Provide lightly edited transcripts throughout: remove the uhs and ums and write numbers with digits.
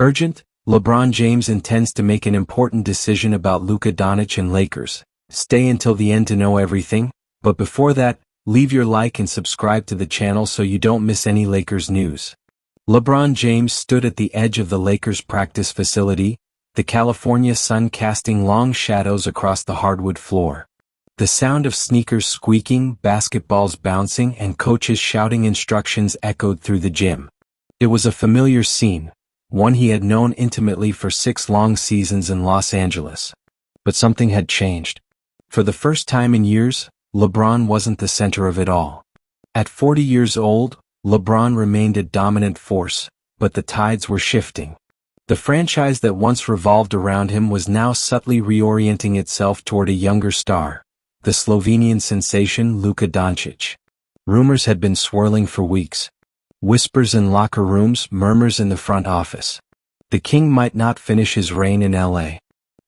Urgent, LeBron James intends to make an important decision about Luka Doncic and Lakers. Stay until the end to know everything, but before that, leave your like and subscribe to the channel so you don't miss any Lakers news. LeBron James stood at the edge of the Lakers practice facility, the California sun casting long shadows across the hardwood floor. The sound of sneakers squeaking, basketballs bouncing, and coaches shouting instructions echoed through the gym. It was a familiar scene, one he had known intimately for 6 long seasons in Los Angeles. But something had changed. For the first time in years, LeBron wasn't the center of it all. At 40 years old, LeBron remained a dominant force, but the tides were shifting. The franchise that once revolved around him was now subtly reorienting itself toward a younger star, the Slovenian sensation Luka Doncic. Rumors had been swirling for weeks. Whispers in locker rooms, murmurs in the front office. The king might not finish his reign in LA.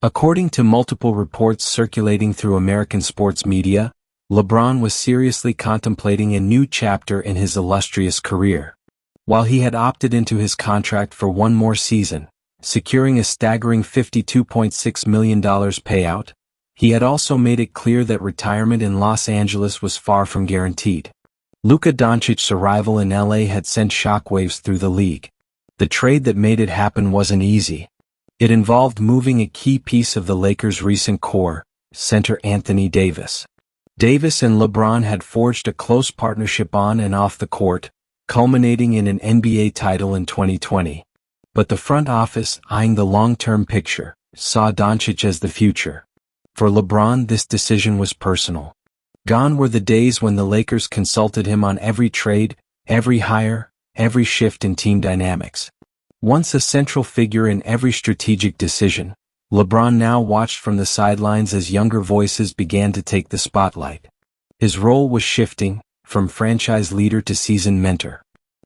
According to multiple reports circulating through American sports media, LeBron was seriously contemplating a new chapter in his illustrious career. While he had opted into his contract for one more season, securing a staggering $52.6 million payout, he had also made it clear that retirement in Los Angeles was far from guaranteed. Luka Doncic's arrival in LA had sent shockwaves through the league. The trade that made it happen wasn't easy. It involved moving a key piece of the Lakers' recent core, center Anthony Davis. Davis and LeBron had forged a close partnership on and off the court, culminating in an NBA title in 2020. But the front office, eyeing the long-term picture, saw Doncic as the future. For LeBron, this decision was personal. Gone were the days when the Lakers consulted him on every trade, every hire, every shift in team dynamics. Once a central figure in every strategic decision, LeBron now watched from the sidelines as younger voices began to take the spotlight. His role was shifting, from franchise leader to seasoned mentor.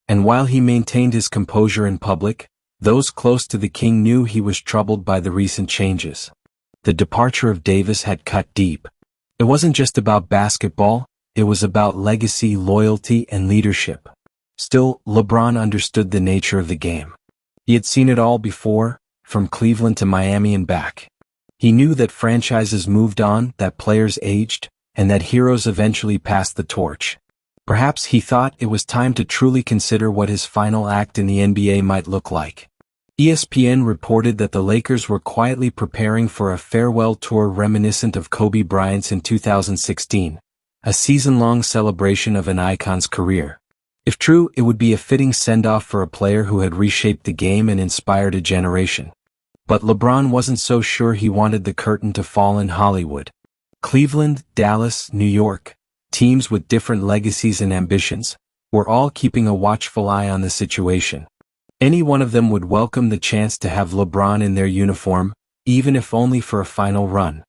And while he maintained his composure in public, those close to the king knew he was troubled by the recent changes. The departure of Davis had cut deep. It wasn't just about basketball, it was about legacy, loyalty, and leadership. Still, LeBron understood the nature of the game. He had seen it all before, from Cleveland to Miami and back. He knew that franchises moved on, that players aged, and that heroes eventually passed the torch. Perhaps he thought it was time to truly consider what his final act in the NBA might look like. ESPN reported that the Lakers were quietly preparing for a farewell tour reminiscent of Kobe Bryant's in 2016, a season-long celebration of an icon's career. If true, it would be a fitting send-off for a player who had reshaped the game and inspired a generation. But LeBron wasn't so sure he wanted the curtain to fall in Hollywood. Cleveland, Dallas, New York, teams with different legacies and ambitions, were all keeping a watchful eye on the situation. Any one of them would welcome the chance to have LeBron in their uniform, even if only for a final run.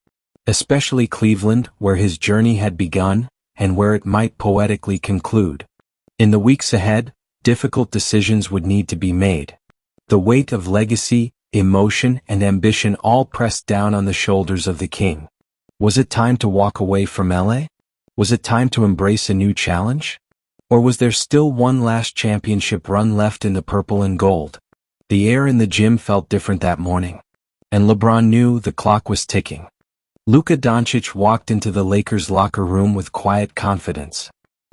Especially Cleveland, where his journey had begun, and where it might poetically conclude. In the weeks ahead, difficult decisions would need to be made. The weight of legacy, emotion, and ambition all pressed down on the shoulders of the king. Was it time to walk away from LA? Was it time to embrace a new challenge? Or was there still one last championship run left in the purple and gold? The air in the gym felt different that morning. And LeBron knew the clock was ticking. Luka Doncic walked into the Lakers' locker room with quiet confidence.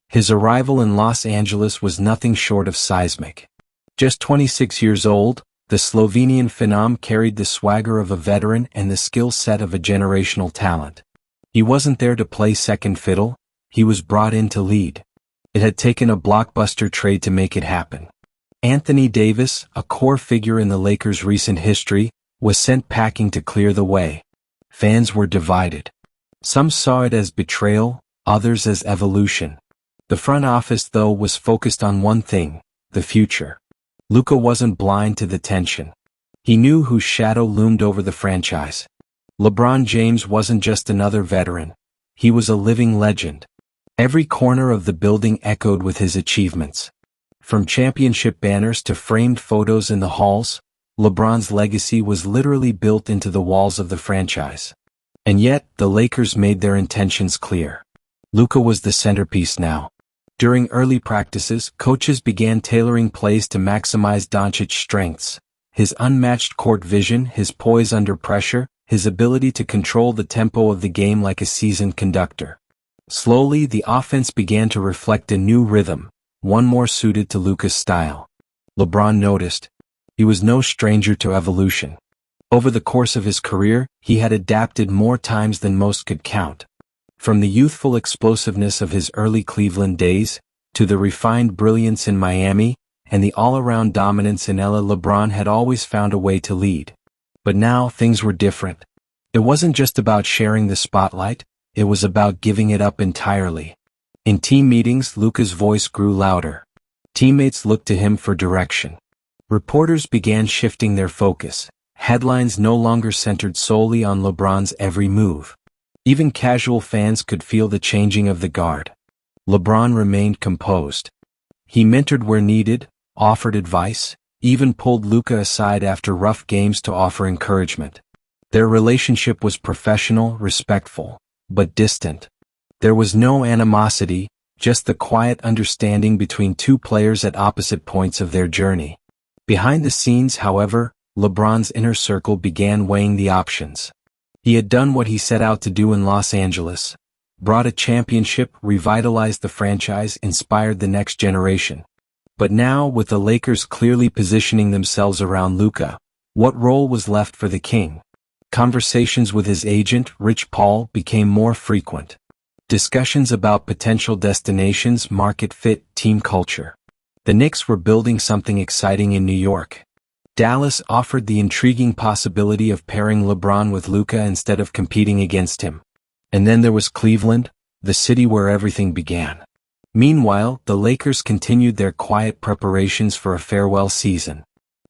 His arrival in Los Angeles was nothing short of seismic. Just 26 years old, the Slovenian phenom carried the swagger of a veteran and the skill set of a generational talent. He wasn't there to play second fiddle, he was brought in to lead. It had taken a blockbuster trade to make it happen. Anthony Davis, a core figure in the Lakers' recent history, was sent packing to clear the way. Fans were divided. Some saw it as betrayal, others as evolution. The front office, though, was focused on one thing, the future. Luka wasn't blind to the tension. He knew whose shadow loomed over the franchise. LeBron James wasn't just another veteran. He was a living legend. Every corner of the building echoed with his achievements. From championship banners to framed photos in the halls, LeBron's legacy was literally built into the walls of the franchise. And yet, the Lakers made their intentions clear. Luka was the centerpiece now. During early practices, coaches began tailoring plays to maximize Doncic's strengths, His unmatched court vision, his poise under pressure, his ability to control the tempo of the game like a seasoned conductor. Slowly, the offense began to reflect a new rhythm, one more suited to Luka's style. LeBron noticed. He was no stranger to evolution. Over the course of his career, he had adapted more times than most could count. From the youthful explosiveness of his early Cleveland days, to the refined brilliance in Miami, and the all-around dominance in LA, LeBron had always found a way to lead. But now things were different. It wasn't just about sharing the spotlight, it was about giving it up entirely. In team meetings, Luka's voice grew louder. Teammates looked to him for direction. Reporters began shifting their focus. Headlines no longer centered solely on LeBron's every move. Even casual fans could feel the changing of the guard. LeBron remained composed. He mentored where needed, offered advice, even pulled Luka aside after rough games to offer encouragement. Their relationship was professional, respectful, but distant. There was no animosity, just the quiet understanding between two players at opposite points of their journey. Behind the scenes, however, LeBron's inner circle began weighing the options. He had done what he set out to do in Los Angeles, brought a championship, revitalized the franchise, inspired the next generation. But now, with the Lakers clearly positioning themselves around Luka, what role was left for the King? Conversations with his agent, Rich Paul, became more frequent. Discussions about potential destinations, market fit, team culture. The Knicks were building something exciting in New York. Dallas offered the intriguing possibility of pairing LeBron with Luka instead of competing against him. And then there was Cleveland, the city where everything began. Meanwhile, the Lakers continued their quiet preparations for a farewell season.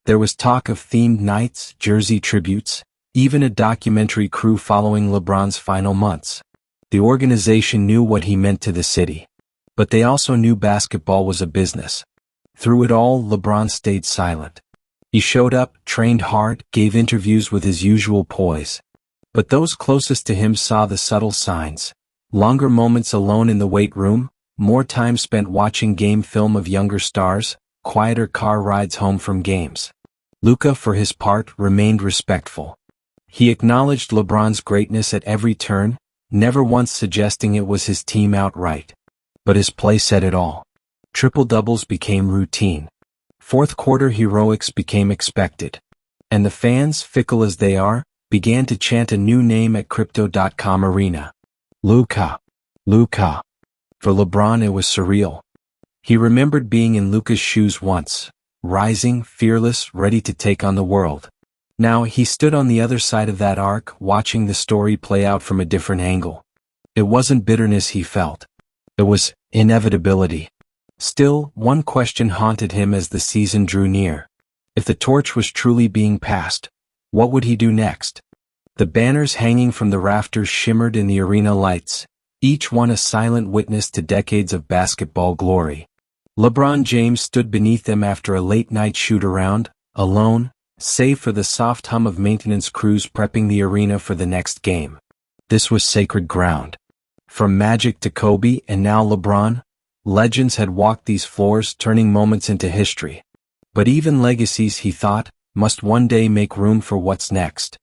There was talk of themed nights, jersey tributes, even a documentary crew following LeBron's final months. The organization knew what he meant to the city. But they also knew basketball was a business. Through it all, LeBron stayed silent. He showed up, trained hard, gave interviews with his usual poise. But those closest to him saw the subtle signs. Longer moments alone in the weight room, more time spent watching game film of younger stars, quieter car rides home from games. Luka, for his part, remained respectful. He acknowledged LeBron's greatness at every turn, never once suggesting it was his team outright. But his play said it all. Triple-doubles became routine. Fourth quarter heroics became expected. And the fans, fickle as they are, began to chant a new name at Crypto.com arena. Luka. Luka. For LeBron it was surreal. He remembered being in Luka's shoes once, rising, fearless, ready to take on the world. Now he stood on the other side of that arc, watching the story play out from a different angle. It wasn't bitterness he felt. It was inevitability. Still, one question haunted him as the season drew near. If the torch was truly being passed, what would he do next? The banners hanging from the rafters shimmered in the arena lights, each one a silent witness to decades of basketball glory. LeBron James stood beneath them after a late-night shoot-around, alone, save for the soft hum of maintenance crews prepping the arena for the next game. This was sacred ground. From Magic to Kobe and now LeBron, legends had walked these floors, turning moments into history. But even legacies, he thought, must one day make room for what's next.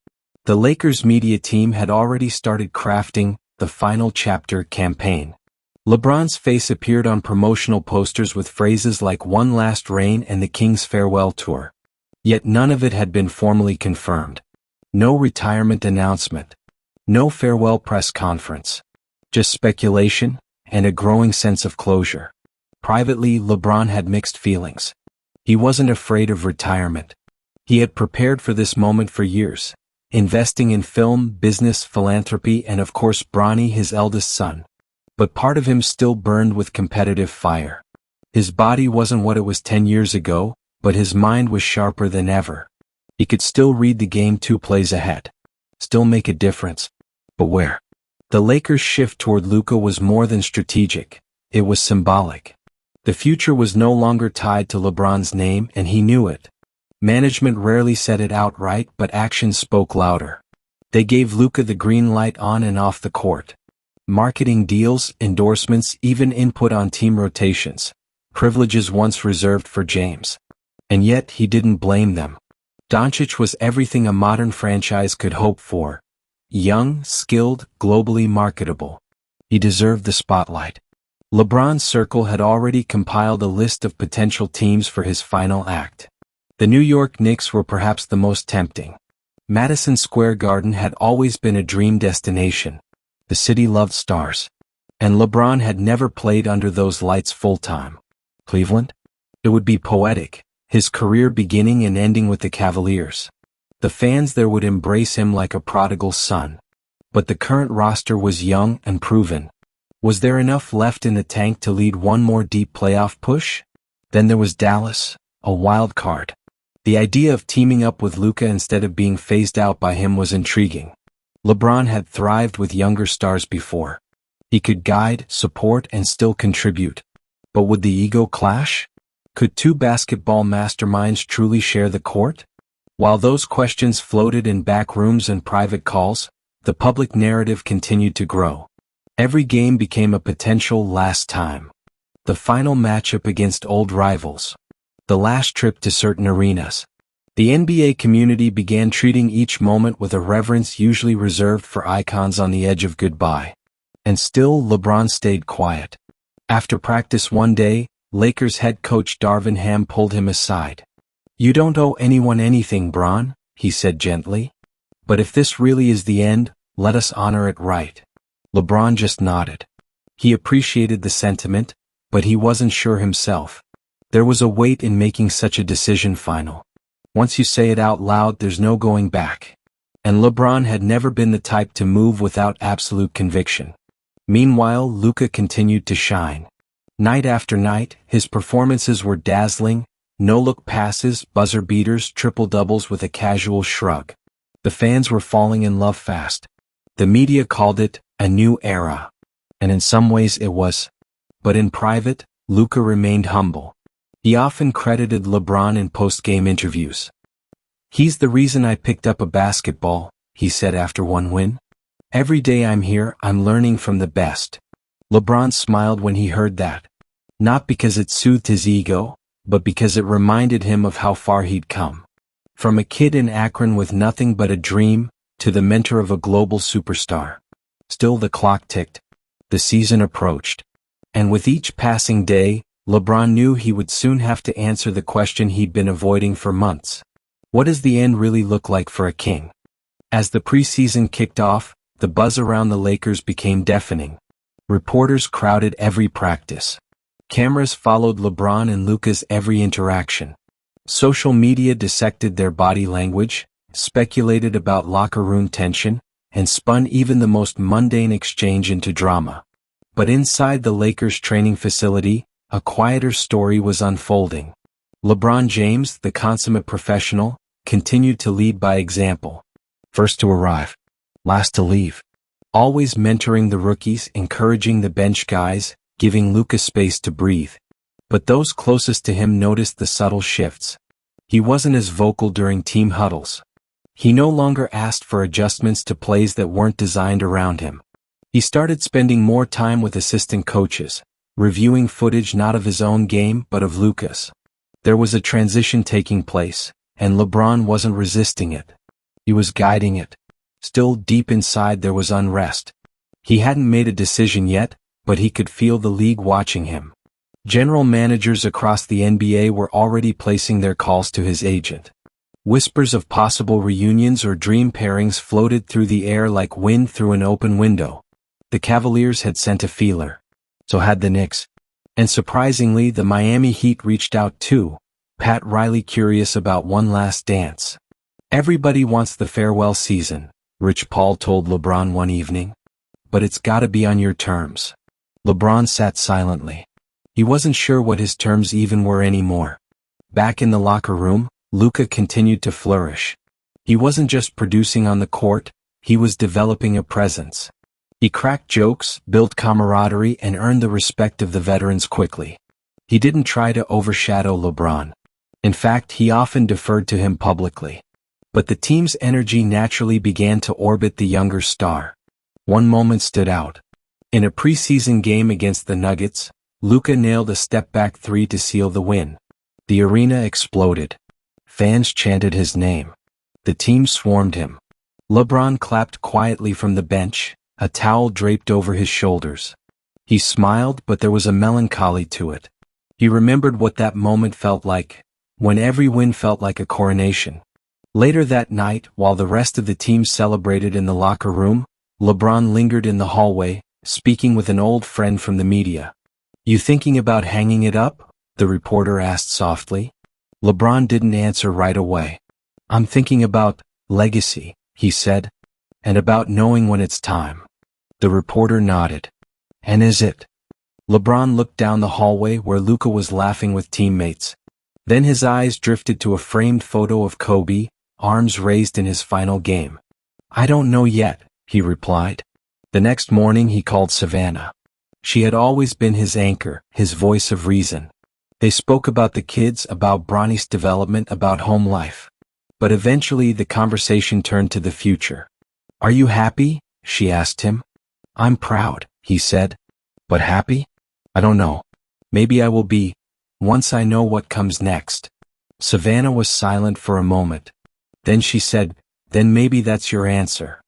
The Lakers media team had already started crafting the Final Chapter campaign. LeBron's face appeared on promotional posters with phrases like "One Last Reign" and the King's Farewell Tour. Yet none of it had been formally confirmed. No retirement announcement. No farewell press conference. Just speculation and a growing sense of closure. Privately, LeBron had mixed feelings. He wasn't afraid of retirement. He had prepared for this moment for years, investing in film, business, philanthropy, and of course Bronny, his eldest son. But part of him still burned with competitive fire. His body wasn't what it was 10 years ago, but his mind was sharper than ever. He could still read the game 2 plays ahead. Still make a difference. But where? The Lakers' shift toward Luka was more than strategic. It was symbolic. The future was no longer tied to LeBron's name, and he knew it. Management rarely said it outright, but actions spoke louder. They gave Luka the green light on and off the court. Marketing deals, endorsements, even input on team rotations. Privileges once reserved for James. And yet he didn't blame them. Doncic was everything a modern franchise could hope for. Young, skilled, globally marketable. He deserved the spotlight. LeBron's circle had already compiled a list of potential teams for his final act. The New York Knicks were perhaps the most tempting. Madison Square Garden had always been a dream destination. The city loved stars. And LeBron had never played under those lights full-time. Cleveland? It would be poetic, his career beginning and ending with the Cavaliers. The fans there would embrace him like a prodigal son. But the current roster was young and proven. Was there enough left in the tank to lead one more deep playoff push? Then there was Dallas, a wild card. The idea of teaming up with Luka instead of being phased out by him was intriguing. LeBron had thrived with younger stars before. He could guide, support, and still contribute. But would the ego clash? Could two basketball masterminds truly share the court? While those questions floated in back rooms and private calls, the public narrative continued to grow. Every game became a potential last time. The final matchup against old rivals. The last trip to certain arenas. The NBA community began treating each moment with a reverence usually reserved for icons on the edge of goodbye. And still LeBron stayed quiet. After practice one day, Lakers head coach Darvin Ham pulled him aside. "You don't owe anyone anything, Bron," he said gently. "But if this really is the end, let us honor it right." LeBron just nodded. He appreciated the sentiment, but he wasn't sure himself. There was a weight in making such a decision final. Once you say it out loud, there's no going back. And LeBron had never been the type to move without absolute conviction. Meanwhile, Luka continued to shine. Night after night, his performances were dazzling, no-look passes, buzzer beaters, triple-doubles with a casual shrug. The fans were falling in love fast. The media called it a new era. And in some ways it was. But in private, Luka remained humble. He often credited LeBron in post-game interviews. "He's the reason I picked up a basketball," he said after one win. "Every day I'm here, I'm learning from the best." LeBron smiled when he heard that. Not because it soothed his ego, but because it reminded him of how far he'd come. From a kid in Akron with nothing but a dream, to the mentor of a global superstar. Still the clock ticked. The season approached. And with each passing day, LeBron knew he would soon have to answer the question he'd been avoiding for months. What does the end really look like for a king? As the preseason kicked off, the buzz around the Lakers became deafening. Reporters crowded every practice. Cameras followed LeBron and Luka's every interaction. Social media dissected their body language, speculated about locker room tension, and spun even the most mundane exchange into drama. But inside the Lakers training facility, a quieter story was unfolding. LeBron James, the consummate professional, continued to lead by example. First to arrive, last to leave. Always mentoring the rookies, encouraging the bench guys, giving Luka space to breathe. But those closest to him noticed the subtle shifts. He wasn't as vocal during team huddles. He no longer asked for adjustments to plays that weren't designed around him. He started spending more time with assistant coaches, reviewing footage not of his own game but of Luka's. There was a transition taking place, and LeBron wasn't resisting it. He was guiding it. Still deep inside there was unrest. He hadn't made a decision yet, but he could feel the league watching him. General managers across the NBA were already placing their calls to his agent. Whispers of possible reunions or dream pairings floated through the air like wind through an open window. The Cavaliers had sent a feeler. So had the Knicks. And surprisingly, the Miami Heat reached out too, Pat Riley curious about one last dance. "Everybody wants the farewell season," Rich Paul told LeBron one evening. "But it's gotta be on your terms." LeBron sat silently. He wasn't sure what his terms even were anymore. Back in the locker room, Luka continued to flourish. He wasn't just producing on the court, he was developing a presence. He cracked jokes, built camaraderie, and earned the respect of the veterans quickly. He didn't try to overshadow LeBron. In fact, he often deferred to him publicly. But the team's energy naturally began to orbit the younger star. One moment stood out. In a preseason game against the Nuggets, Luka nailed a step-back three to seal the win. The arena exploded. Fans chanted his name. The team swarmed him. LeBron clapped quietly from the bench, a towel draped over his shoulders. He smiled, but there was a melancholy to it. He remembered what that moment felt like, when every win felt like a coronation. Later that night, while the rest of the team celebrated in the locker room, LeBron lingered in the hallway, speaking with an old friend from the media. "You thinking about hanging it up?" the reporter asked softly. LeBron didn't answer right away. "I'm thinking about legacy," he said, "and about knowing when it's time." The reporter nodded. "And is it?" LeBron looked down the hallway where Luka was laughing with teammates. Then his eyes drifted to a framed photo of Kobe, arms raised in his final game. "I don't know yet," he replied. The next morning he called Savannah. She had always been his anchor, his voice of reason. They spoke about the kids, about Bronny's development, about home life. But eventually the conversation turned to the future. "Are you happy?" she asked him. "I'm proud," he said. "But happy? I don't know. Maybe I will be, once I know what comes next." Savannah was silent for a moment. Then she said, "Then maybe that's your answer."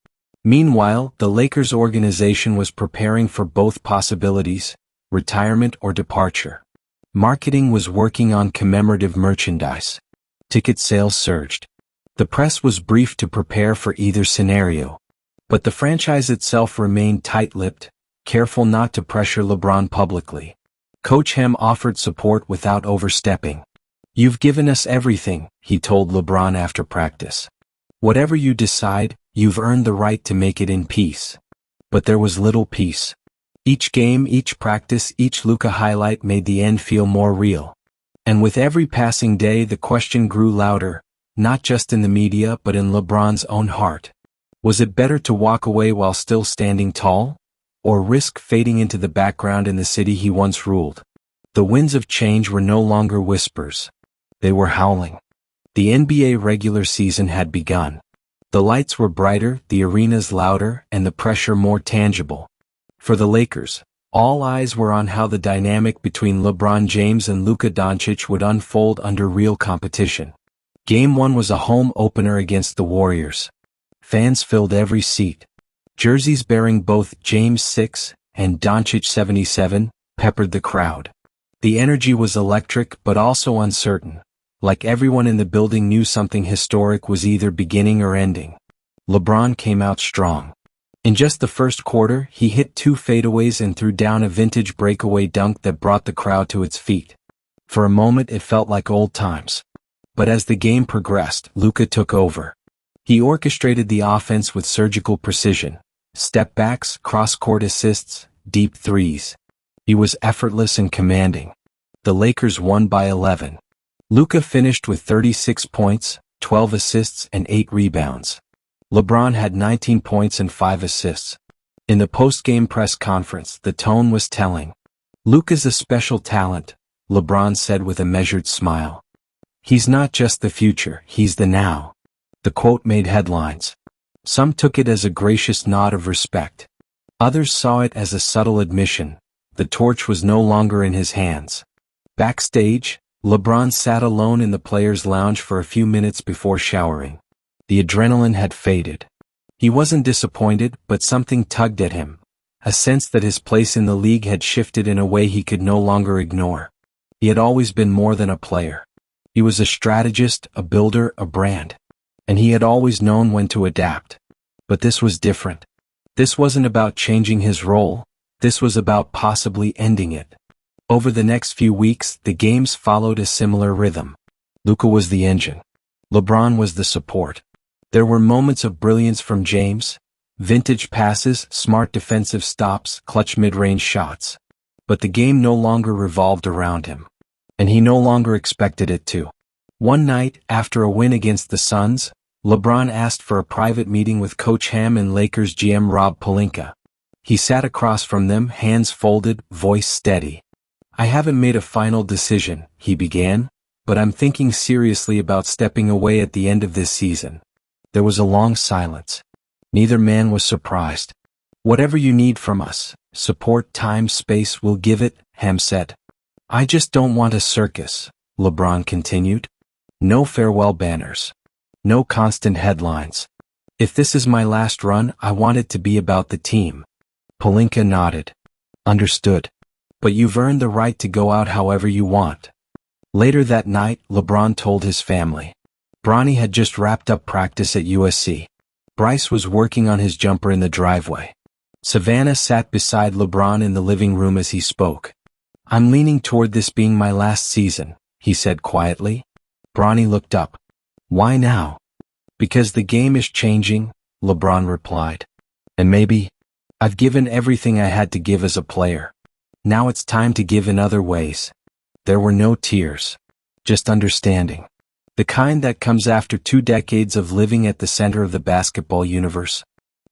Meanwhile, the Lakers organization was preparing for both possibilities, retirement or departure. Marketing was working on commemorative merchandise. Ticket sales surged. The press was briefed to prepare for either scenario. But the franchise itself remained tight-lipped, careful not to pressure LeBron publicly. Coach Hem offered support without overstepping. "You've given us everything," he told LeBron after practice. "Whatever you decide, you've earned the right to make it in peace." But there was little peace. Each game, each practice, each Luka highlight made the end feel more real. And with every passing day the question grew louder, not just in the media but in LeBron's own heart. Was it better to walk away while still standing tall? Or risk fading into the background in the city he once ruled? The winds of change were no longer whispers. They were howling. The NBA regular season had begun. The lights were brighter, the arenas louder, and the pressure more tangible. For the Lakers, all eyes were on how the dynamic between LeBron James and Luka Doncic would unfold under real competition. Game 1 was a home opener against the Warriors. Fans filled every seat. Jerseys bearing both James 6 and Doncic 77 peppered the crowd. The energy was electric but also uncertain. Like everyone in the building knew something historic was either beginning or ending. LeBron came out strong. In just the first quarter, he hit 2 fadeaways and threw down a vintage breakaway dunk that brought the crowd to its feet. For a moment it felt like old times. But as the game progressed, Luka took over. He orchestrated the offense with surgical precision. Step backs, cross-court assists, deep threes. He was effortless and commanding. The Lakers won by 11. Luka finished with 36 points, 12 assists and 8 rebounds. LeBron had 19 points and 5 assists. In the post-game press conference, the tone was telling. "Luka's a special talent," LeBron said with a measured smile. "He's not just the future, he's the now." The quote made headlines. Some took it as a gracious nod of respect. Others saw it as a subtle admission. The torch was no longer in his hands. Backstage, LeBron sat alone in the players' lounge for a few minutes before showering. The adrenaline had faded. He wasn't disappointed, but something tugged at him. A sense that his place in the league had shifted in a way he could no longer ignore. He had always been more than a player. He was a strategist, a builder, a brand. And he had always known when to adapt. But this was different. This wasn't about changing his role. This was about possibly ending it. Over the next few weeks, the games followed a similar rhythm. Luka was the engine. LeBron was the support. There were moments of brilliance from James, vintage passes, smart defensive stops, clutch mid-range shots. But the game no longer revolved around him. And he no longer expected it to. One night, after a win against the Suns, LeBron asked for a private meeting with Coach Ham and Lakers GM Rob Pelinka. He sat across from them, hands folded, voice steady. "I haven't made a final decision," he began, "but I'm thinking seriously about stepping away at the end of this season." There was a long silence. Neither man was surprised. "Whatever you need from us, support, time, space, we'll give it," Ham said. "I just don't want a circus," LeBron continued. No farewell banners. No constant headlines. If this is my last run, I want it to be about the team. Pelinka nodded. Understood. But you've earned the right to go out however you want. Later that night, LeBron told his family. Bronny had just wrapped up practice at USC. Bryce was working on his jumper in the driveway. Savannah sat beside LeBron in the living room as he spoke. I'm leaning toward this being my last season, he said quietly. Bronny looked up. Why now? Because the game is changing, LeBron replied. And maybe, I've given everything I had to give as a player. Now it's time to give in other ways. There were no tears. Just understanding. The kind that comes after 2 decades of living at the center of the basketball universe.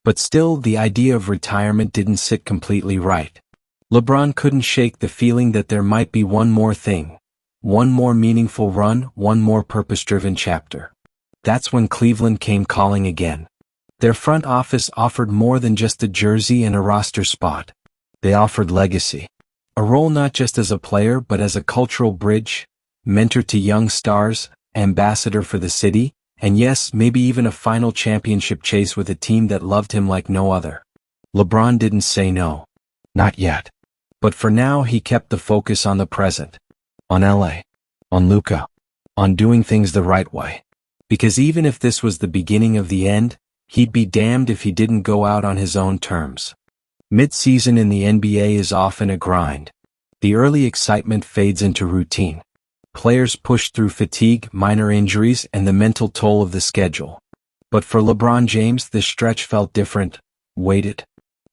But still, the idea of retirement didn't sit completely right. LeBron couldn't shake the feeling that there might be one more thing. One more meaningful run, one more purpose-driven chapter. That's when Cleveland came calling again. Their front office offered more than just a jersey and a roster spot. They offered legacy. A role not just as a player but as a cultural bridge, mentor to young stars, ambassador for the city, and yes, maybe even a final championship chase with a team that loved him like no other. LeBron didn't say no. Not yet. But for now he kept the focus on the present. On LA. On Luka. On doing things the right way. Because even if this was the beginning of the end, he'd be damned if he didn't go out on his own terms. Mid-season in the NBA is often a grind. The early excitement fades into routine. Players push through fatigue, minor injuries, and the mental toll of the schedule. But for LeBron James, this stretch felt different, weighted.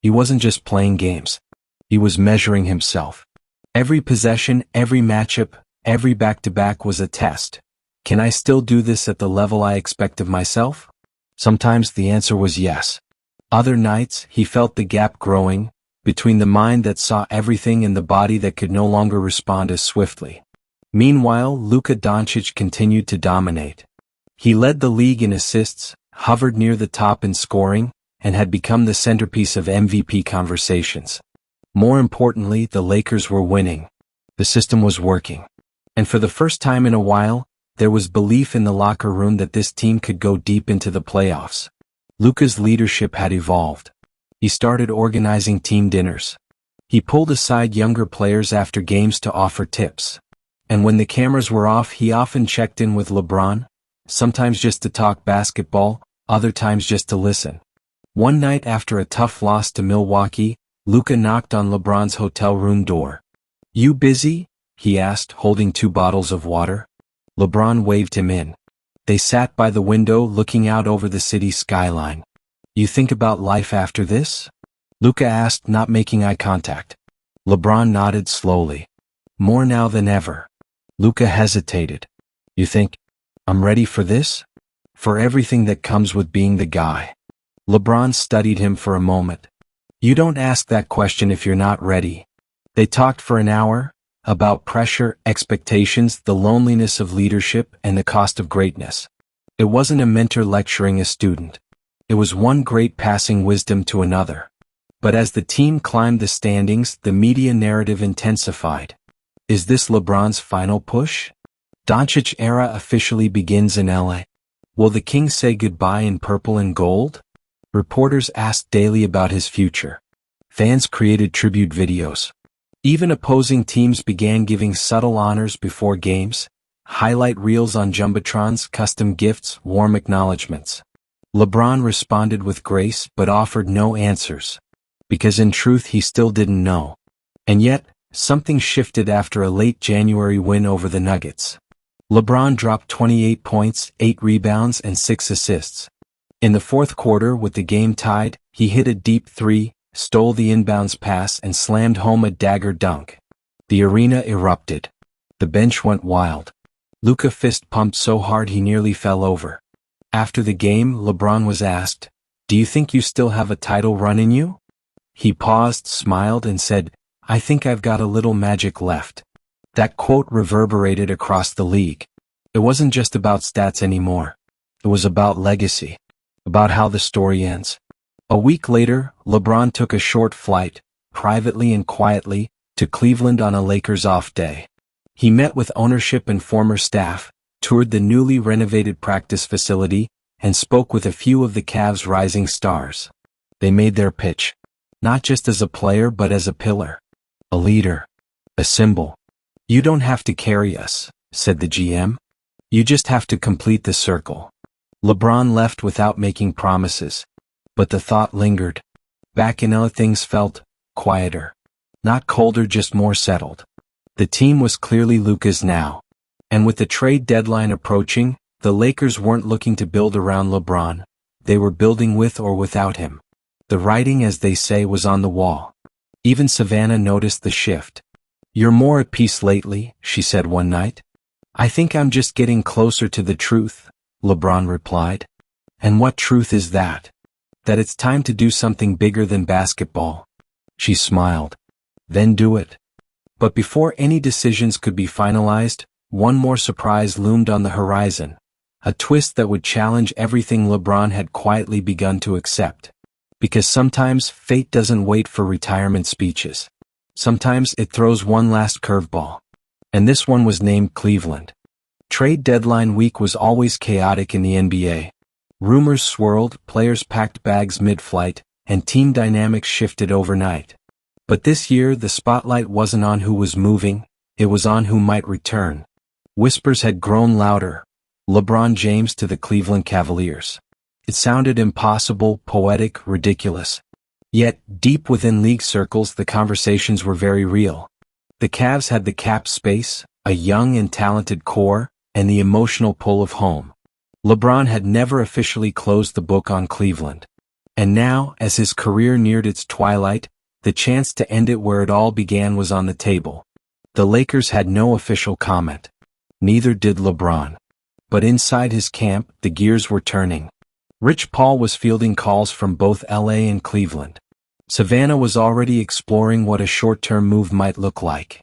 He wasn't just playing games. He was measuring himself. Every possession, every matchup, every back-to-back was a test. Can I still do this at the level I expect of myself? Sometimes the answer was yes. Other nights, he felt the gap growing, between the mind that saw everything and the body that could no longer respond as swiftly. Meanwhile, Luka Doncic continued to dominate. He led the league in assists, hovered near the top in scoring, and had become the centerpiece of MVP conversations. More importantly, the Lakers were winning. The system was working. And for the first time in a while, there was belief in the locker room that this team could go deep into the playoffs. Luka's leadership had evolved. He started organizing team dinners. He pulled aside younger players after games to offer tips. And when the cameras were off, he often checked in with LeBron, sometimes just to talk basketball, other times just to listen. One night after a tough loss to Milwaukee, Luka knocked on LeBron's hotel room door. "You busy?" he asked, holding 2 bottles of water. LeBron waved him in. They sat by the window looking out over the city skyline. "You think about life after this?" Luka asked, not making eye contact. LeBron nodded slowly. "More now than ever." Luka hesitated. "You think I'm ready for this?" "For everything that comes with being the guy." LeBron studied him for a moment. "You don't ask that question if you're not ready." They talked for an hour, about pressure, expectations, the loneliness of leadership, and the cost of greatness. It wasn't a mentor lecturing a student. It was one great passing wisdom to another. But as the team climbed the standings, the media narrative intensified. Is this LeBron's final push? Doncic era officially begins in LA. Will the Kings say goodbye in purple and gold? Reporters asked daily about his future. Fans created tribute videos. Even opposing teams began giving subtle honors before games, highlight reels on jumbotrons, custom gifts, warm acknowledgments. LeBron responded with grace but offered no answers. Because in truth he still didn't know. And yet, something shifted after a late January win over the Nuggets. LeBron dropped 28 points, 8 rebounds and 6 assists. In the fourth quarter, with the game tied, he hit a deep 3, stole the inbounds pass and slammed home a dagger dunk. The arena erupted. The bench went wild. Luka fist pumped so hard he nearly fell over. After the game, LeBron was asked, "Do you think you still have a title run in you?" He paused, smiled and said, "I think I've got a little magic left." That quote reverberated across the league. It wasn't just about stats anymore. It was about legacy. About how the story ends. A week later, LeBron took a short flight, privately and quietly, to Cleveland on a Lakers off day. He met with ownership and former staff, toured the newly renovated practice facility, and spoke with a few of the Cavs' rising stars. They made their pitch, not just as a player but as a pillar, a leader, a symbol. "You don't have to carry us," said the GM. "You just have to complete the circle." LeBron left without making promises, but the thought lingered. Back in LA things felt quieter. Not colder, just more settled. The team was clearly Luka's now. And with the trade deadline approaching, the Lakers weren't looking to build around LeBron. They were building with or without him. The writing, as they say, was on the wall. Even Savannah noticed the shift. "You're more at peace lately," she said one night. "I think I'm just getting closer to the truth," LeBron replied. "And what truth is that?" "That it's time to do something bigger than basketball." She smiled. "Then do it." But before any decisions could be finalized, one more surprise loomed on the horizon. A twist that would challenge everything LeBron had quietly begun to accept. Because sometimes fate doesn't wait for retirement speeches. Sometimes it throws one last curveball. And this one was named Cleveland. Trade deadline week was always chaotic in the NBA. Rumors swirled, players packed bags mid-flight, and team dynamics shifted overnight. But this year the spotlight wasn't on who was moving, it was on who might return. Whispers had grown louder. LeBron James to the Cleveland Cavaliers. It sounded impossible, poetic, ridiculous. Yet, deep within league circles the conversations were very real. The Cavs had the cap space, a young and talented core, and the emotional pull of home. LeBron had never officially closed the book on Cleveland. And now, as his career neared its twilight, the chance to end it where it all began was on the table. The Lakers had no official comment. Neither did LeBron. But inside his camp, the gears were turning. Rich Paul was fielding calls from both LA and Cleveland. Savannah was already exploring what a short-term move might look like.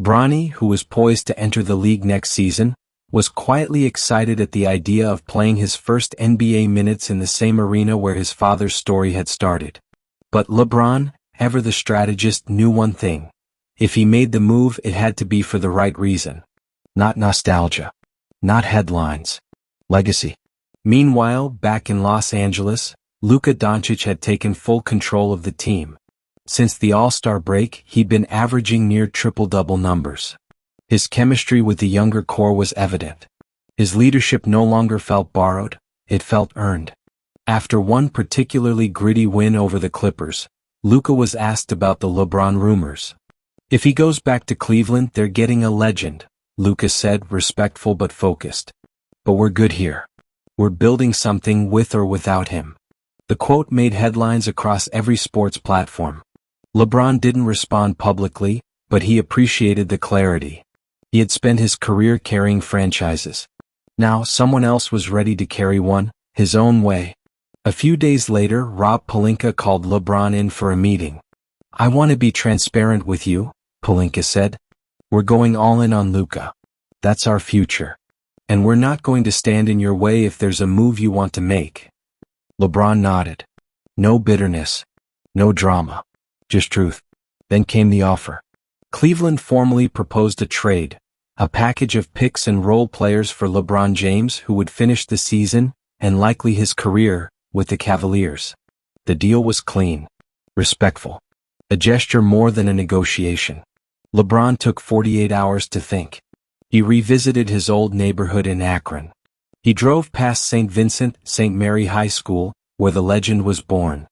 Bronny, who was poised to enter the league next season, was quietly excited at the idea of playing his first NBA minutes in the same arena where his father's story had started. But LeBron, ever the strategist, knew one thing. If he made the move, it had to be for the right reason. Not nostalgia. Not headlines. Legacy. Meanwhile, back in Los Angeles, Luka Doncic had taken full control of the team. Since the All-Star break, he'd been averaging near triple-double numbers. His chemistry with the younger core was evident. His leadership no longer felt borrowed, it felt earned. After one particularly gritty win over the Clippers, Luka was asked about the LeBron rumors. "If he goes back to Cleveland, they're getting a legend," Luka said, respectful but focused. "But we're good here. We're building something with or without him." The quote made headlines across every sports platform. LeBron didn't respond publicly, but he appreciated the clarity. He had spent his career carrying franchises. Now someone else was ready to carry one, his own way. A few days later, Rob Pelinka called LeBron in for a meeting. "I want to be transparent with you," Pelinka said. "We're going all in on Luka. That's our future. And we're not going to stand in your way if there's a move you want to make." LeBron nodded. No bitterness. No drama. Just truth. Then came the offer. Cleveland formally proposed a trade, a package of picks and role players for LeBron James, who would finish the season, and likely his career, with the Cavaliers. The deal was clean. Respectful. A gesture more than a negotiation. LeBron took 48 hours to think. He revisited his old neighborhood in Akron. He drove past St. Vincent, St. Mary High School, where the legend was born.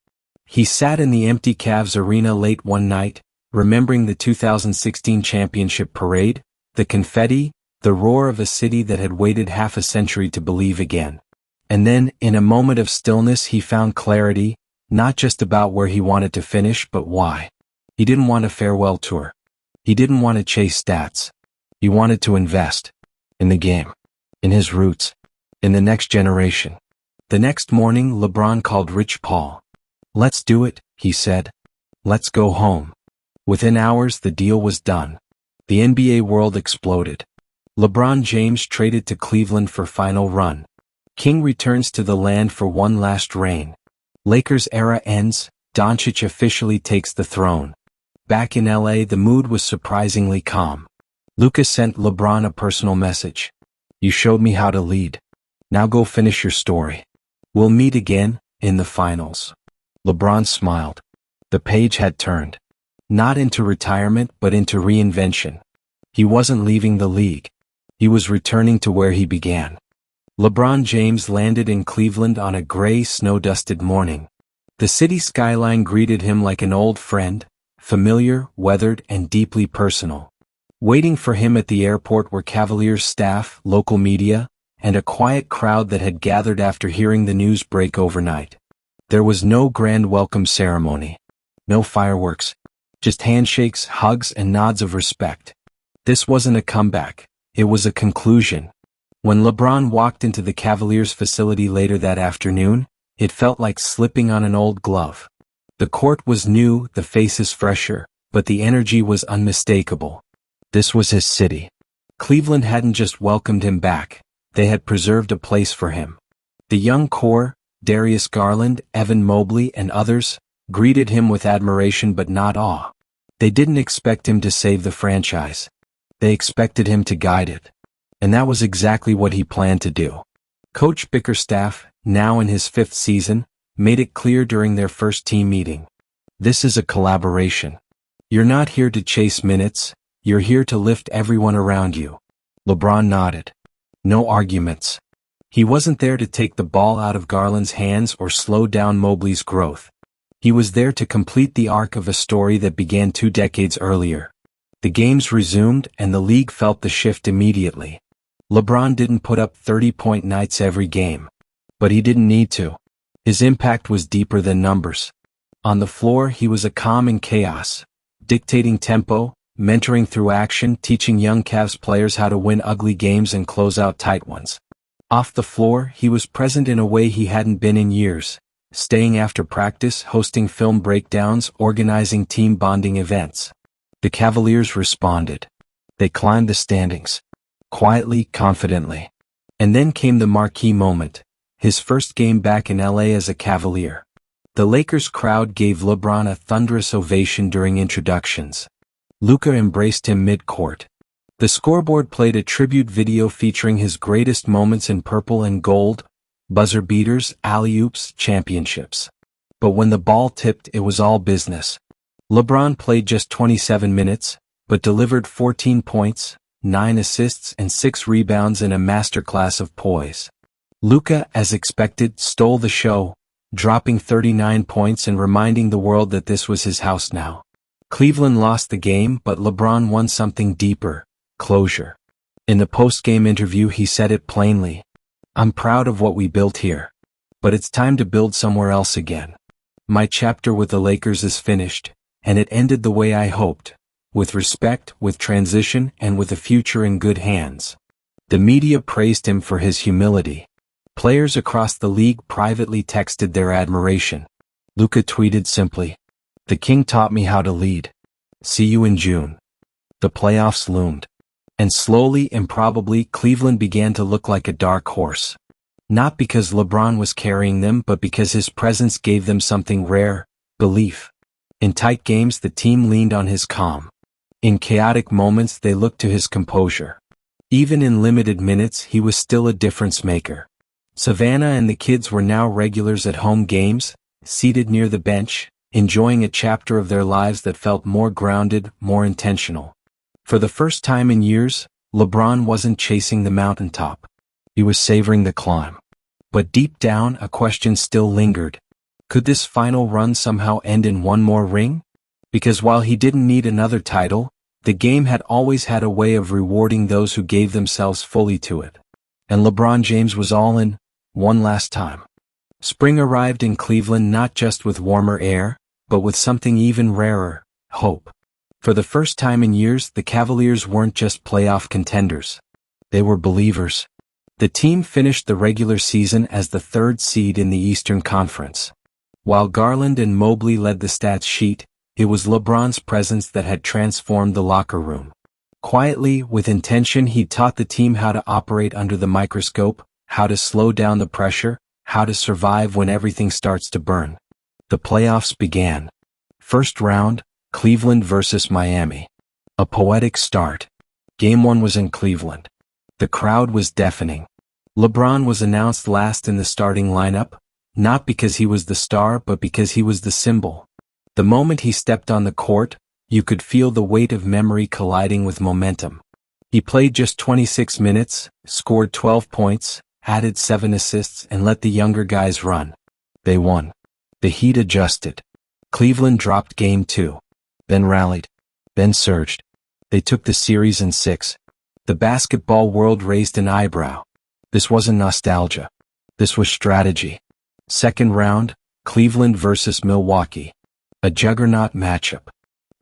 He sat in the empty Cavs arena late one night, remembering the 2016 championship parade, the confetti, the roar of a city that had waited half a century to believe again. And then, in a moment of stillness, he found clarity, not just about where he wanted to finish, but why. He didn't want a farewell tour. He didn't want to chase stats. He wanted to invest. In the game. In his roots. In the next generation. The next morning, LeBron called Rich Paul. "Let's do it," he said. "Let's go home." Within hours, the deal was done. The NBA world exploded. LeBron James traded to Cleveland for final run. King returns to the land for one last reign. Lakers era ends, Doncic officially takes the throne. Back in LA, the mood was surprisingly calm. Luka sent LeBron a personal message. You showed me how to lead. Now go finish your story. We'll meet again, in the finals." LeBron smiled. The page had turned. Not into retirement but into reinvention. He wasn't leaving the league. He was returning to where he began. LeBron James landed in Cleveland on a gray, snow-dusted morning. The city skyline greeted him like an old friend, familiar, weathered, and deeply personal. Waiting for him at the airport were Cavaliers staff, local media, and a quiet crowd that had gathered after hearing the news break overnight. There was no grand welcome ceremony. No fireworks. Just handshakes, hugs, and nods of respect. This wasn't a comeback. It was a conclusion. When LeBron walked into the Cavaliers facility later that afternoon, it felt like slipping on an old glove. The court was new, the faces fresher, but the energy was unmistakable. This was his city. Cleveland hadn't just welcomed him back, they had preserved a place for him. The young core, Darius Garland, Evan Mobley, and others, greeted him with admiration but not awe. They didn't expect him to save the franchise. They expected him to guide it. And that was exactly what he planned to do. Coach Bickerstaff, now in his 5th season, made it clear during their first team meeting. This is a collaboration. You're not here to chase minutes, you're here to lift everyone around you. LeBron nodded. No arguments. He wasn't there to take the ball out of Garland's hands or slow down Mobley's growth. He was there to complete the arc of a story that began 2 decades earlier. The games resumed and the league felt the shift immediately. LeBron didn't put up 30-point nights every game. But he didn't need to. His impact was deeper than numbers. On the floor he was a calm in chaos, dictating tempo, mentoring through action, teaching young Cavs players how to win ugly games and close out tight ones. Off the floor he was present in a way he hadn't been in years, staying after practice, hosting film breakdowns, organizing team bonding events. The Cavaliers responded. They climbed the standings. Quietly, confidently. And then came the marquee moment. His first game back in LA as a Cavalier. The Lakers crowd gave LeBron a thunderous ovation during introductions. Luka embraced him mid-court. The scoreboard played a tribute video featuring his greatest moments in purple and gold, buzzer beaters, alley-oops, championships. But when the ball tipped, it was all business. LeBron played just 27 minutes, but delivered 14 points, 9 assists and 6 rebounds in a masterclass of poise. Luka, as expected, stole the show, dropping 39 points and reminding the world that this was his house now. Cleveland lost the game, but LeBron won something deeper, closure. In the post-game interview he said it plainly. "I'm proud of what we built here. But it's time to build somewhere else again. My chapter with the Lakers is finished, and it ended the way I hoped. With respect, with transition, and with a future in good hands." The media praised him for his humility. Players across the league privately texted their admiration. Luka tweeted simply, "The king taught me how to lead. See you in June." The playoffs loomed. And slowly, improbably, Cleveland began to look like a dark horse. Not because LeBron was carrying them, but because his presence gave them something rare, belief. In tight games the team leaned on his calm. In chaotic moments they looked to his composure. Even in limited minutes he was still a difference maker. Savannah and the kids were now regulars at home games, seated near the bench, enjoying a chapter of their lives that felt more grounded, more intentional. For the first time in years, LeBron wasn't chasing the mountaintop. He was savoring the climb. But deep down a question still lingered. Could this final run somehow end in one more ring? Because while he didn't need another title, the game had always had a way of rewarding those who gave themselves fully to it. And LeBron James was all in, one last time. Spring arrived in Cleveland not just with warmer air, but with something even rarer, hope. For the first time in years, the Cavaliers weren't just playoff contenders. They were believers. The team finished the regular season as the 3rd seed in the Eastern Conference. While Garland and Mobley led the stats sheet, it was LeBron's presence that had transformed the locker room. Quietly, with intention, he taught the team how to operate under the microscope, how to slow down the pressure, how to survive when everything starts to burn. The playoffs began. First round, Cleveland versus Miami. A poetic start. Game 1 was in Cleveland. The crowd was deafening. LeBron was announced last in the starting lineup, not because he was the star but because he was the symbol. The moment he stepped on the court, you could feel the weight of memory colliding with momentum. He played just 26 minutes, scored 12 points, added 7 assists and let the younger guys run. They won. The Heat adjusted. Cleveland dropped Game 2. Then rallied. Then surged. They took the series in 6. The basketball world raised an eyebrow. This wasn't nostalgia. This was strategy. Second round, Cleveland versus Milwaukee. A juggernaut matchup.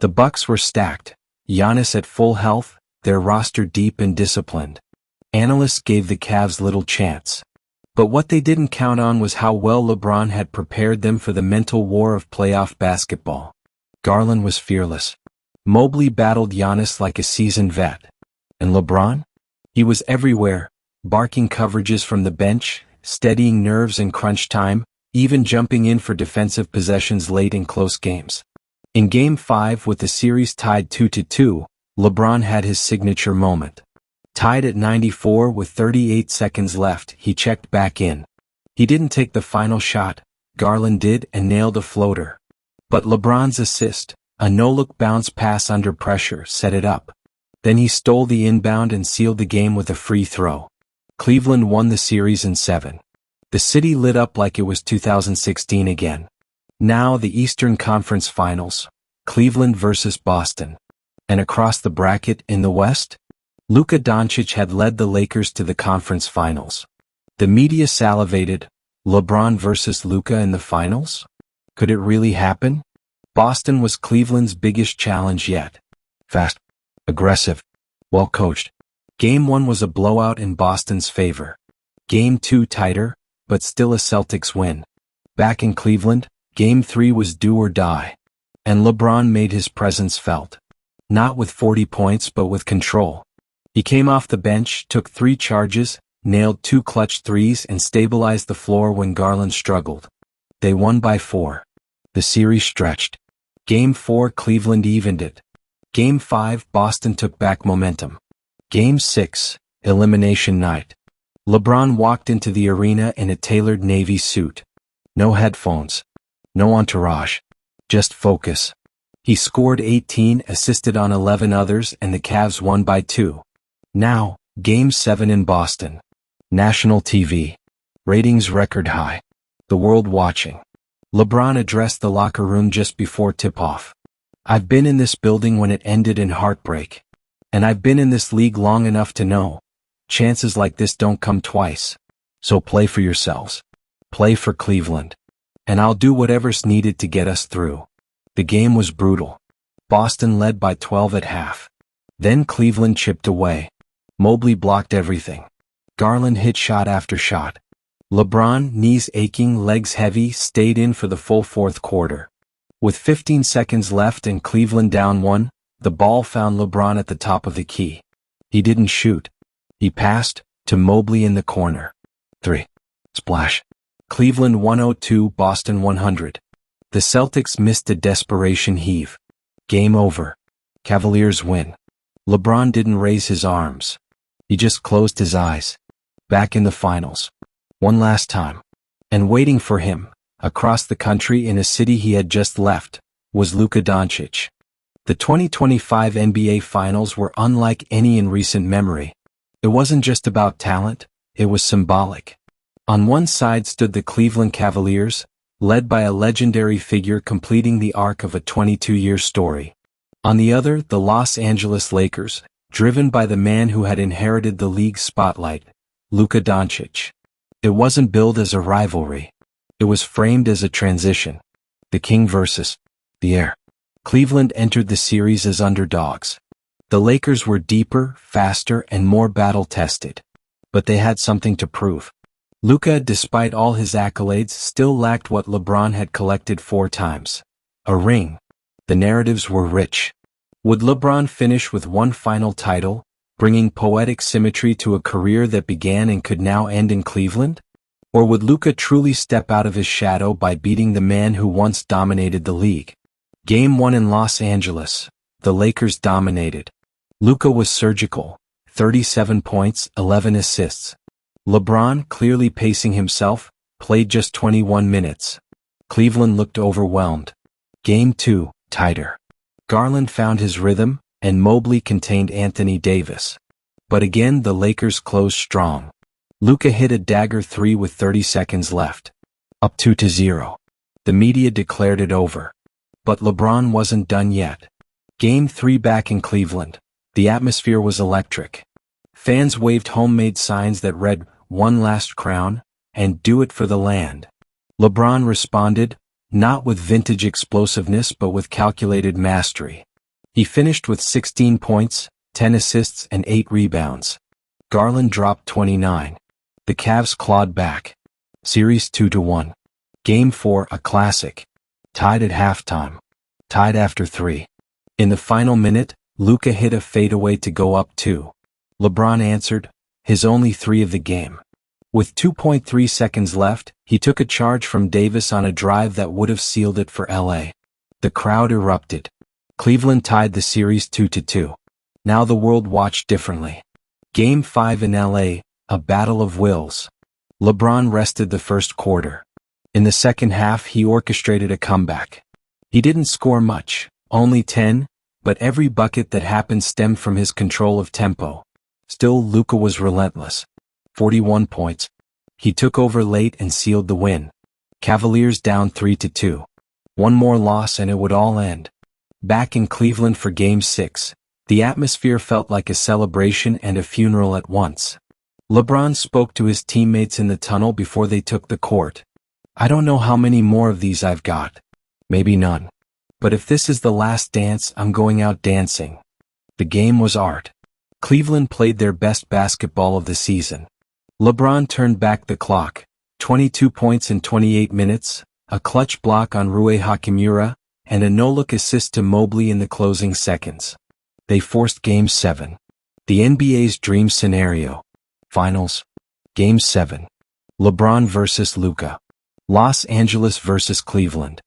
The Bucks were stacked. Giannis at full health, their roster deep and disciplined. Analysts gave the Cavs little chance. But what they didn't count on was how well LeBron had prepared them for the mental war of playoff basketball. Garland was fearless. Mobley battled Giannis like a seasoned vet. And LeBron? He was everywhere, barking coverages from the bench, steadying nerves in crunch time, even jumping in for defensive possessions late in close games. In Game 5 with the series tied 2-2, LeBron had his signature moment. Tied at 94 with 38 seconds left, he checked back in. He didn't take the final shot, Garland did and nailed a floater. But LeBron's assist, a no-look bounce pass under pressure, set it up. Then he stole the inbound and sealed the game with a free throw. Cleveland won the series in 7. The city lit up like it was 2016 again. Now the Eastern Conference Finals, Cleveland versus Boston. And across the bracket in the West, Luka Doncic had led the Lakers to the conference finals. The media salivated, LeBron versus Luka in the finals? Could it really happen? Boston was Cleveland's biggest challenge yet. Fast, aggressive, well coached. Game 1 was a blowout in Boston's favor. Game 2 tighter, but still a Celtics win. Back in Cleveland, Game 3 was do or die. And LeBron made his presence felt. Not with 40 points but with control. He came off the bench, took 3 charges, nailed 2 clutch threes and stabilized the floor when Garland struggled. They won by 4. The series stretched. Game 4 Cleveland evened it. Game 5 Boston took back momentum. Game 6, elimination night. LeBron walked into the arena in a tailored navy suit. No headphones. No entourage. Just focus. He scored 18, assisted on 11 others and the Cavs won by 2. Now, Game 7 in Boston. National TV. Ratings record high. The world watching. LeBron addressed the locker room just before tip-off. I've been in this building when it ended in heartbreak. And I've been in this league long enough to know. Chances like this don't come twice. So play for yourselves. Play for Cleveland. And I'll do whatever's needed to get us through. The game was brutal. Boston led by 12 at half. Then Cleveland chipped away. Mobley blocked everything. Garland hit shot after shot. LeBron, knees aching, legs heavy, stayed in for the full fourth quarter. With 15 seconds left and Cleveland down 1, the ball found LeBron at the top of the key. He didn't shoot. He passed to Mobley in the corner. 3. Splash. Cleveland 102, Boston 100. The Celtics missed a desperation heave. Game over. Cavaliers win. LeBron didn't raise his arms. He just closed his eyes. Back in the finals. One last time. And waiting for him, across the country in a city he had just left, was Luka Doncic. The 2025 NBA Finals were unlike any in recent memory. It wasn't just about talent, it was symbolic. On one side stood the Cleveland Cavaliers, led by a legendary figure completing the arc of a 22-year story. On the other, the Los Angeles Lakers, driven by the man who had inherited the league's spotlight, Luka Doncic. It wasn't billed as a rivalry. It was framed as a transition. The king versus the heir. Cleveland entered the series as underdogs. The Lakers were deeper, faster, and more battle-tested. But they had something to prove. Luka, despite all his accolades, still lacked what LeBron had collected 4 times. A ring. The narratives were rich. Would LeBron finish with one final title, bringing poetic symmetry to a career that began and could now end in Cleveland? Or would Luka truly step out of his shadow by beating the man who once dominated the league? Game 1 in Los Angeles. The Lakers dominated. Luka was surgical. 37 points, 11 assists. LeBron, clearly pacing himself, played just 21 minutes. Cleveland looked overwhelmed. Game 2, tighter. Garland found his rhythm, and Mobley contained Anthony Davis. But again the Lakers closed strong. Luka hit a dagger 3 with 30 seconds left. Up 2-0. The media declared it over. But LeBron wasn't done yet. Game 3 back in Cleveland. The atmosphere was electric. Fans waved homemade signs that read, "One last crown," and "Do it for the land." LeBron responded, not with vintage explosiveness but with calculated mastery. He finished with 16 points, 10 assists and 8 rebounds. Garland dropped 29. The Cavs clawed back. Series 2-1. Game 4, a classic. Tied at halftime. Tied after 3. In the final minute, Luka hit a fadeaway to go up 2. LeBron answered, his only 3 of the game. With 2.3 seconds left, he took a charge from Davis on a drive that would have sealed it for LA. The crowd erupted. Cleveland tied the series 2-2. Now the world watched differently. Game 5 in LA, a battle of wills. LeBron rested the first quarter. In the second half he orchestrated a comeback. He didn't score much, only 10, but every bucket that happened stemmed from his control of tempo. Still Luka was relentless. 41 points. He took over late and sealed the win. Cavaliers down 3-2. One more loss and it would all end. Back in Cleveland for Game 6, the atmosphere felt like a celebration and a funeral at once. LeBron spoke to his teammates in the tunnel before they took the court. I don't know how many more of these I've got. Maybe none. But if this is the last dance, I'm going out dancing. The game was art. Cleveland played their best basketball of the season. LeBron turned back the clock. 22 points in 28 minutes, a clutch block on Rui Hachimura, and a no-look assist to Mobley in the closing seconds. They forced Game 7. The NBA's dream scenario. Finals. Game 7. LeBron versus Luka. Los Angeles versus Cleveland.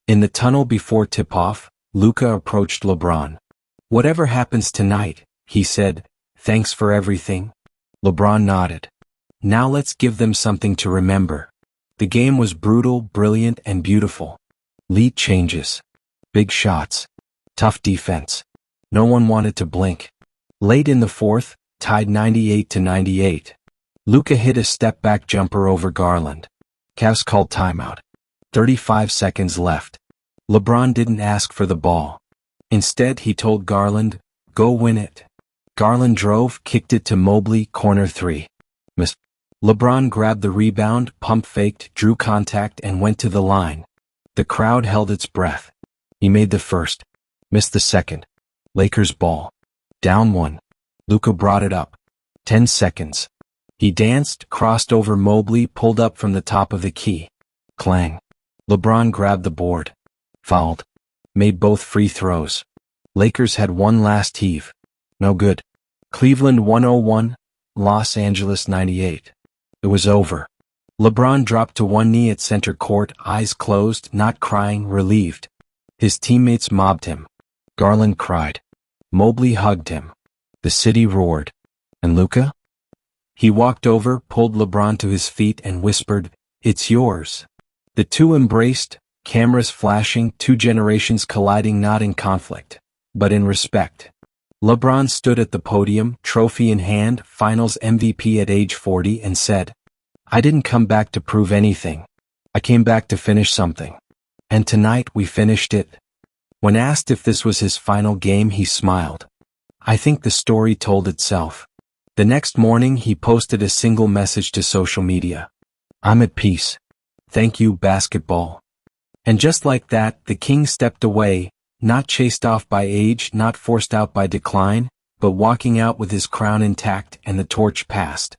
In the tunnel before tip-off, Luka approached LeBron. Whatever happens tonight, he said, thanks for everything. LeBron nodded. Now let's give them something to remember. The game was brutal, brilliant, and beautiful. Lead changes. Big shots. Tough defense. No one wanted to blink. Late in the fourth, tied 98-98. Luka hit a step-back jumper over Garland. Cavs called timeout. 35 seconds left. LeBron didn't ask for the ball. Instead he told Garland, go win it. Garland drove, kicked it to Mobley, corner 3. Missed. LeBron grabbed the rebound, pump-faked, drew contact and went to the line. The crowd held its breath. He made the first. Missed the second. Lakers ball. Down 1. Luka brought it up. 10 seconds. He danced, crossed over Mobley, pulled up from the top of the key. Clang. LeBron grabbed the board. Fouled. Made both free throws. Lakers had one last heave. No good. Cleveland 101, Los Angeles 98. It was over. LeBron dropped to one knee at center court, eyes closed, not crying, relieved. His teammates mobbed him. Garland cried. Mobley hugged him. The city roared. And Luka? He walked over, pulled LeBron to his feet and whispered, it's yours. The two embraced, cameras flashing, 2 generations colliding not in conflict, but in respect. LeBron stood at the podium, trophy in hand, finals MVP at age 40 and said, I didn't come back to prove anything. I came back to finish something. And tonight we finished it. When asked if this was his final game, he smiled. I think the story told itself. The next morning he posted a single message to social media. I'm at peace. Thank you, basketball. And just like that, the king stepped away, not chased off by age, not forced out by decline, but walking out with his crown intact and the torch passed.